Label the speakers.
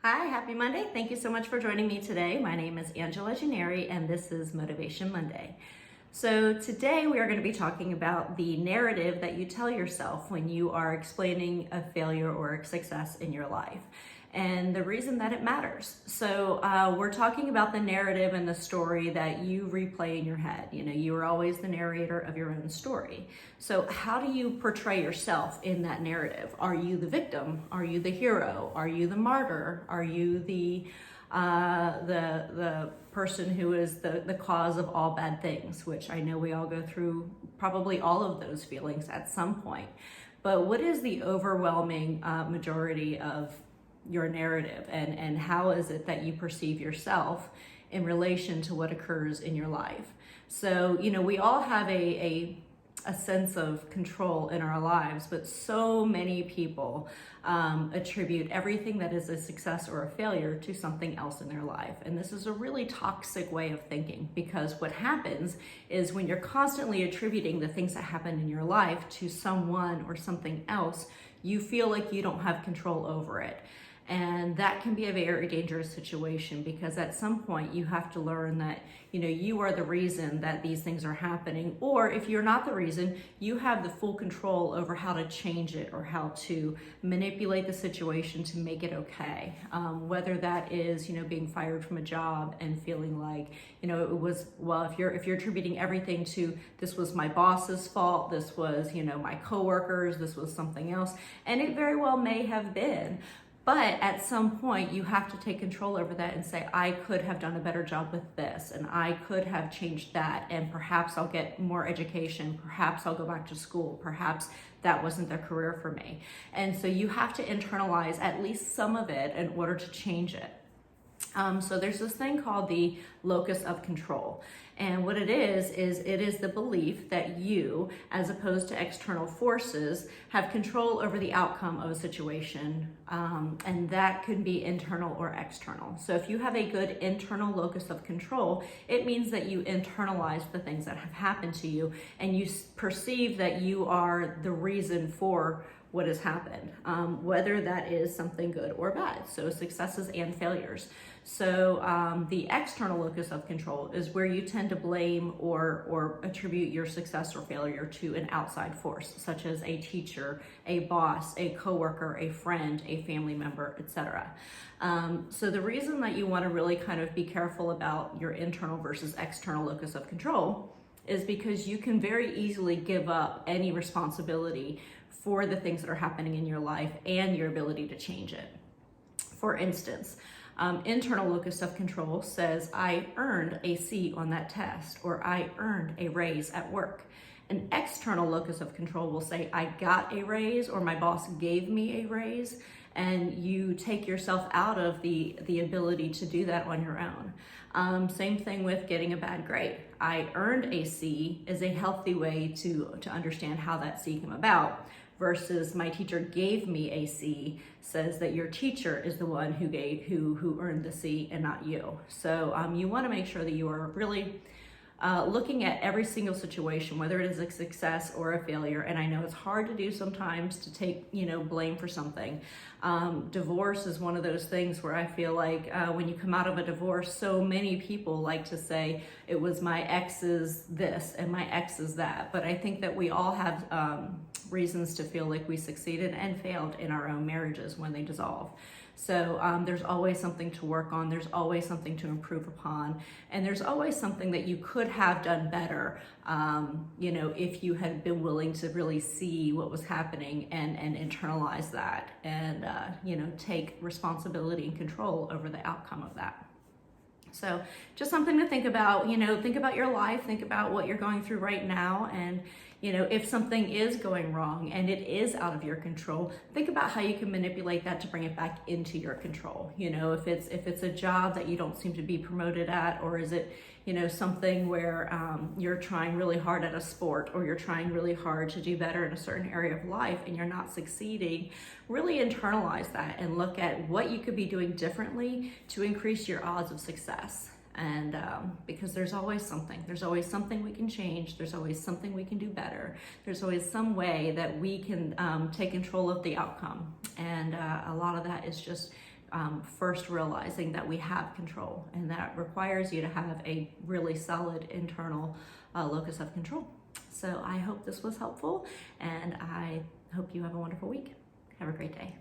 Speaker 1: Hi, happy Monday. Thank you so much for joining me today. My name is Angela Gennari and this is Motivation Monday. So today we are going to be talking about the narrative that you tell yourself when you are explaining a failure or a success in your life and the reason that it matters. So we're talking about the narrative and the story that you replay in your head. You know, you are always the narrator of your own story. So how do you portray yourself in that narrative? Are you the victim? Are you the hero? Are you the martyr? Are you the person who is the cause of all bad things, which I know we all go through probably all of those feelings at some point. But what is the overwhelming majority of your narrative, and how is it that you perceive yourself in relation to what occurs in your life? So, you know, we all have a sense of control in our lives, but so many people attribute everything that is a success or a failure to something else in their life. And this is a really toxic way of thinking, because what happens is when you're constantly attributing the things that happen in your life to someone or something else, you feel like you don't have control over it. And that can be a very dangerous situation, because at some point you have to learn that, you know, you are the reason that these things are happening. Or if you're not the reason, you have the full control over how to change it or how to manipulate the situation to make it okay. Whether that is, you know, being fired from a job and feeling like, you know, it was, well, if you're attributing everything to, this was my boss's fault, this was, you know, my coworkers, this was something else, and it very well may have been. But at some point, you have to take control over that and say, I could have done a better job with this, and I could have changed that, and perhaps I'll get more education, perhaps I'll go back to school, perhaps that wasn't the career for me. And so you have to internalize at least some of it in order to change it. So there's this thing called the locus of control. And what it is it is the belief that you, as opposed to external forces, have control over the outcome of a situation. And that could be internal or external. So if you have a good internal locus of control, it means that you internalize the things that have happened to you, and you perceive that you are the reason for what has happened, whether that is something good or bad. So successes and failures. So the external locus of control is where you tend to blame or attribute your success or failure to an outside force, such as a teacher, a boss, a coworker, a friend, a family member, etc. So the reason that you want to really kind of be careful about your internal versus external locus of control is because you can very easily give up any responsibility for the things that are happening in your life and your ability to change it. For instance, internal locus of control says, I earned a C on that test, or I earned a raise at work. An external locus of control will say, I got a raise, or my boss gave me a raise, and you take yourself out of the ability to do that on your own. Same thing with getting a bad grade. I earned a C is a healthy way to understand how that C came about, versus my teacher gave me a C says that your teacher is the one who earned the C and not you. So you want to make sure that you are really looking at every single situation, whether it is a success or a failure. And I know it's hard to do sometimes, to take, you know, blame for something. Divorce is one of those things where I feel like when you come out of a divorce, so many people like to say it was my ex's this and my ex's that. But I think that we all have reasons to feel like we succeeded and failed in our own marriages when they dissolve. So there's always something to work on, there's always something to improve upon, and there's always something that you could have done better, you know, if you had been willing to really see what was happening and internalize that, and you know, take responsibility and control over the outcome of that. So just something to think about, you know, think about your life, think about what you're going through right now, and you know, if something is going wrong and it is out of your control, think about how you can manipulate that to bring it back into your control. You know, if it's a job that you don't seem to be promoted at, or is it, you know, something where you're trying really hard at a sport, or you're trying really hard to do better in a certain area of life and you're not succeeding, really internalize that and look at what you could be doing differently to increase your odds of success. And because there's always something we can change, there's always something we can do better, there's always some way that we can take control of the outcome. And a lot of that is just first realizing that we have control, and that requires you to have a really solid internal locus of control. So I hope this was helpful, and I hope you have a wonderful week. Have a great day.